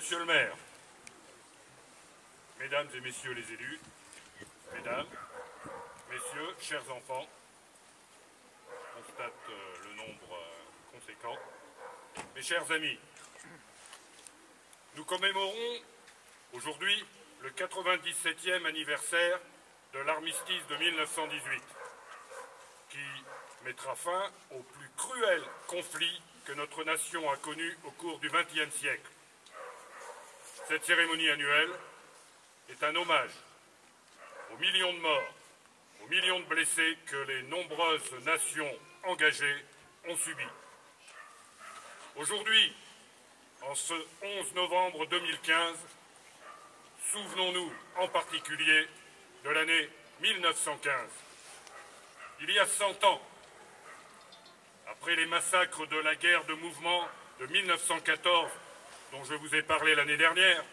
Monsieur le maire, mesdames et messieurs les élus, mesdames, messieurs, chers enfants, je constate le nombre conséquent. Mes chers amis, nous commémorons aujourd'hui le 97e anniversaire de l'armistice de 1918, qui mettra fin au plus cruel conflit que notre nation a connu au cours du XXe siècle. Cette cérémonie annuelle est un hommage aux millions de morts, aux millions de blessés que les nombreuses nations engagées ont subis. Aujourd'hui, en ce 11 novembre 2015, souvenons-nous en particulier de l'année 1915. Il y a 100 ans, après les massacres de la guerre de mouvement de 1914, dont je vous ai parlé l'année dernière,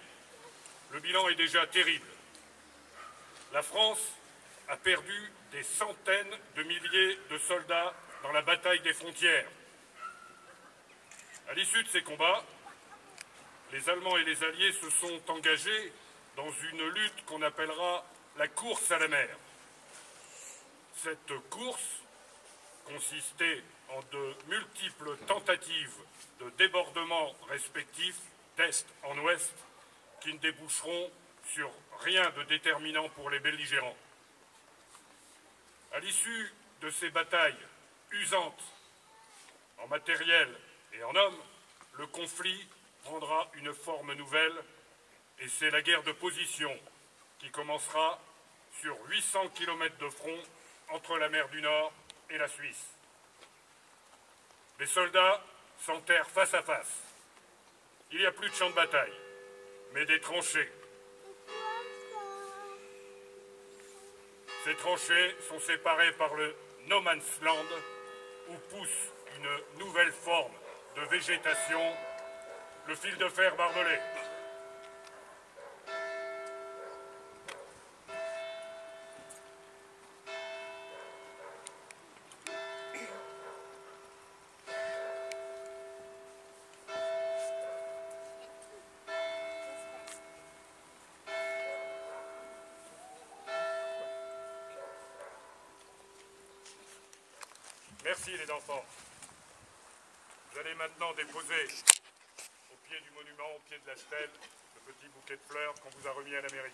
le bilan est déjà terrible. La France a perdu des centaines de milliers de soldats dans la bataille des frontières. À l'issue de ces combats, les Allemands et les Alliés se sont engagés dans une lutte qu'on appellera la course à la mer. Cette course consistait en de multiples tentatives de débordement respectifs d'est en ouest qui ne déboucheront sur rien de déterminant pour les belligérants. À l'issue de ces batailles usantes en matériel et en hommes, le conflit prendra une forme nouvelle et c'est la guerre de position qui commencera sur 800 km de front entre la mer du Nord et la Suisse. Les soldats s'enterrent face à face. Il n'y a plus de champ de bataille, mais des tranchées. Ces tranchées sont séparées par le No Man's Land, où pousse une nouvelle forme de végétation, le fil de fer barbelé. Merci les enfants. Vous allez maintenant déposer au pied du monument, au pied de la stèle, le petit bouquet de fleurs qu'on vous a remis à la mairie.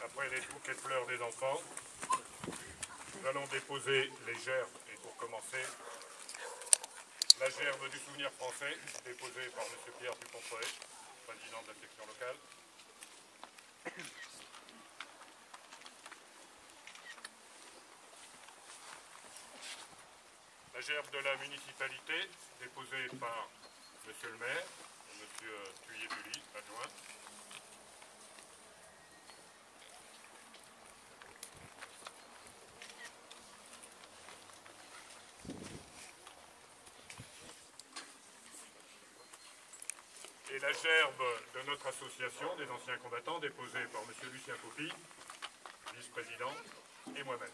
Après les bouquets de fleurs des enfants, nous allons déposer les gerbes, et pour commencer, la gerbe du souvenir français, déposée par M. Pierre Dupont-Poët, président de la section locale. La gerbe de la municipalité, déposée par M. le maire, M. Thuyer-Bully, adjoint. Et la gerbe de notre association des anciens combattants, déposée par M. Lucien Poupy, vice-président, et moi-même.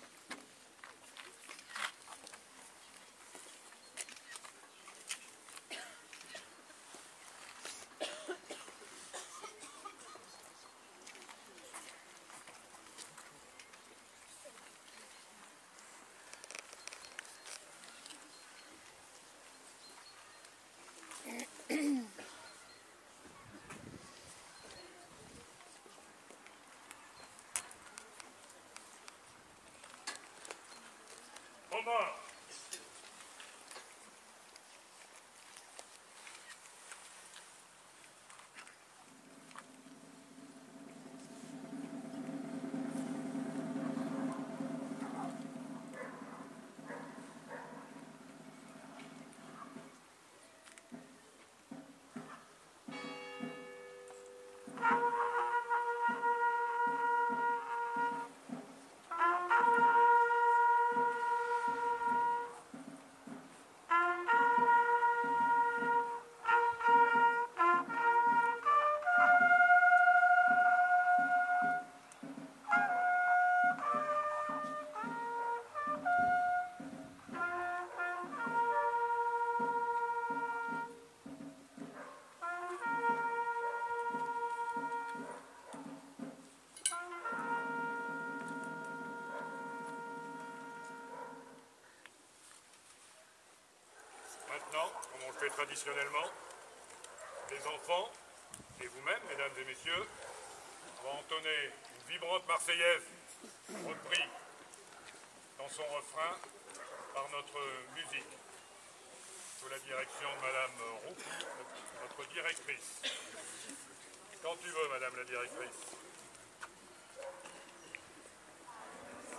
mort. Maintenant, comme on le fait traditionnellement, les enfants, et vous-même, mesdames et messieurs, vont entonner une vibrante marseillaise reprise dans son refrain par notre musique, sous la direction de Madame Roux, notre directrice. Quand tu veux, Madame la directrice.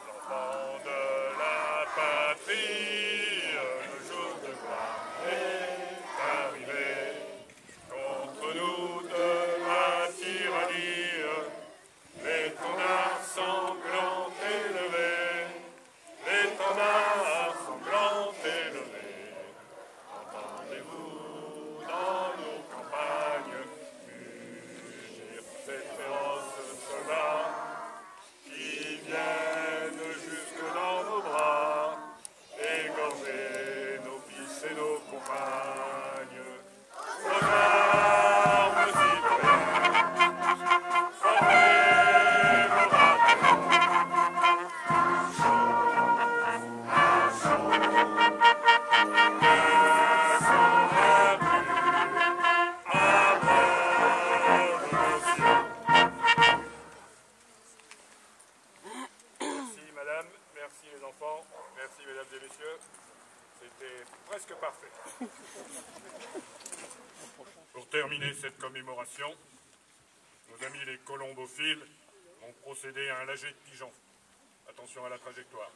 Enfants de la patrie, le jour de gloire est arrivé. Contre nous de la tyrannie, l'étendard sanglant élevé, l'étendard sanglant élevé. Entendez-vous dans nos campagnes mugir ces féroces soldats qui viennent jusque dans nos bras, égorger nos fils et nos compagnes. Aux armes citoyennes, formez vos bataillons, chaud à chaud, ne sont plus à bord de nos cieux. Merci madame, merci les enfants, merci mesdames et messieurs, c'était presque parfait. Pour terminer cette commémoration, nos amis les colombophiles ont procédé à un lâcher de pigeons. Attention à la trajectoire.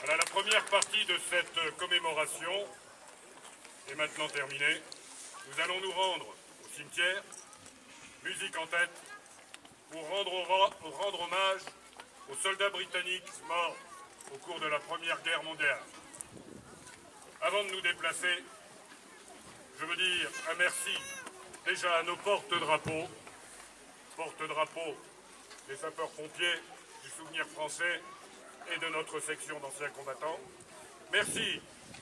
Voilà, la première partie de cette commémoration est maintenant terminée. Nous allons nous rendre au cimetière, musique en tête, pour rendre hommage aux soldats britanniques morts au cours de la Première Guerre mondiale. Avant de nous déplacer, je veux dire un merci déjà à nos porte-drapeaux des sapeurs-pompiers du Souvenir français et de notre section d'anciens combattants. Merci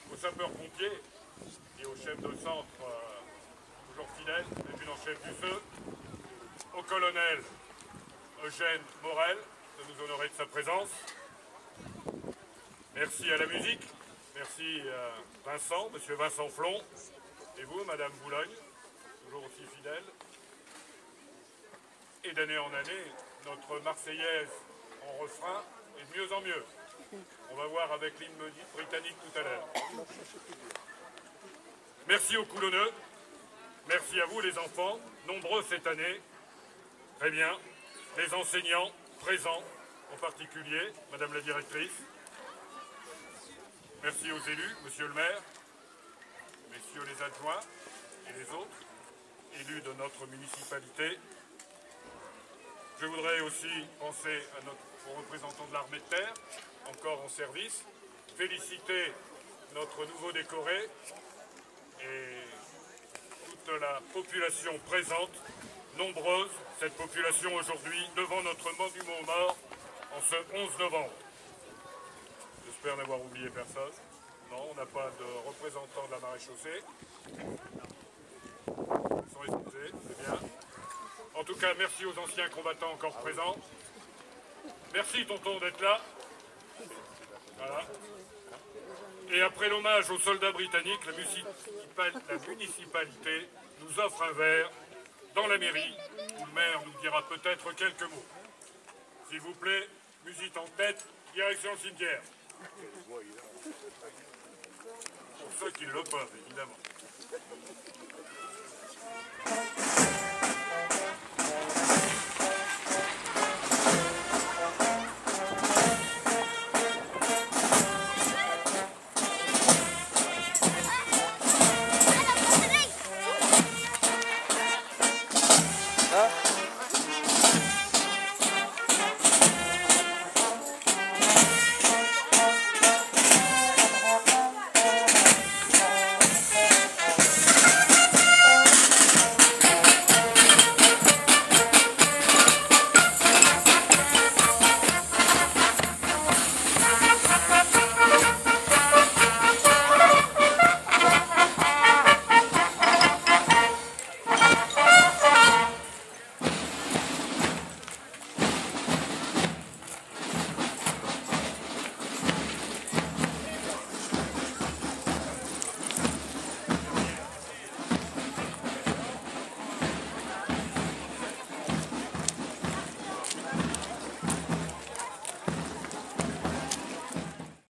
aux sapeurs-pompiers et aux chefs de centre, toujours fidèles, l'adjudant-chef du feu, au colonel Eugène Morel de nous honorer de sa présence. Merci à la musique, merci à Vincent, monsieur Vincent Flon, et vous, madame Boulogne, toujours aussi fidèle. Et d'année en année, notre Marseillaise en refrain est de mieux en mieux. On va voir avec l'hymne britannique tout à l'heure. Merci aux coulonneux, merci à vous les enfants, nombreux cette année. Très bien. Les enseignants présents, en particulier, madame la directrice. Merci aux élus, monsieur le maire, messieurs les adjoints et les autres élus de notre municipalité. Je voudrais aussi penser aux représentants de l'armée de terre, encore en service, féliciter notre nouveau décoré et toute la population présente, nombreuse, cette population aujourd'hui, devant notre monument aux morts en ce 11 novembre. J'espère n'avoir oublié personne. Non, on n'a pas de représentant de la maréchaussée. Ils sont excusés, c'est bien. En tout cas, merci aux anciens combattants encore présents. Merci, tonton, d'être là. Voilà. Et après l'hommage aux soldats britanniques, la municipalité nous offre un verre dans la mairie, où le maire nous dira peut-être quelques mots. S'il vous plaît, musique en tête, direction le cimetière. Pour ceux qui le peuvent, évidemment.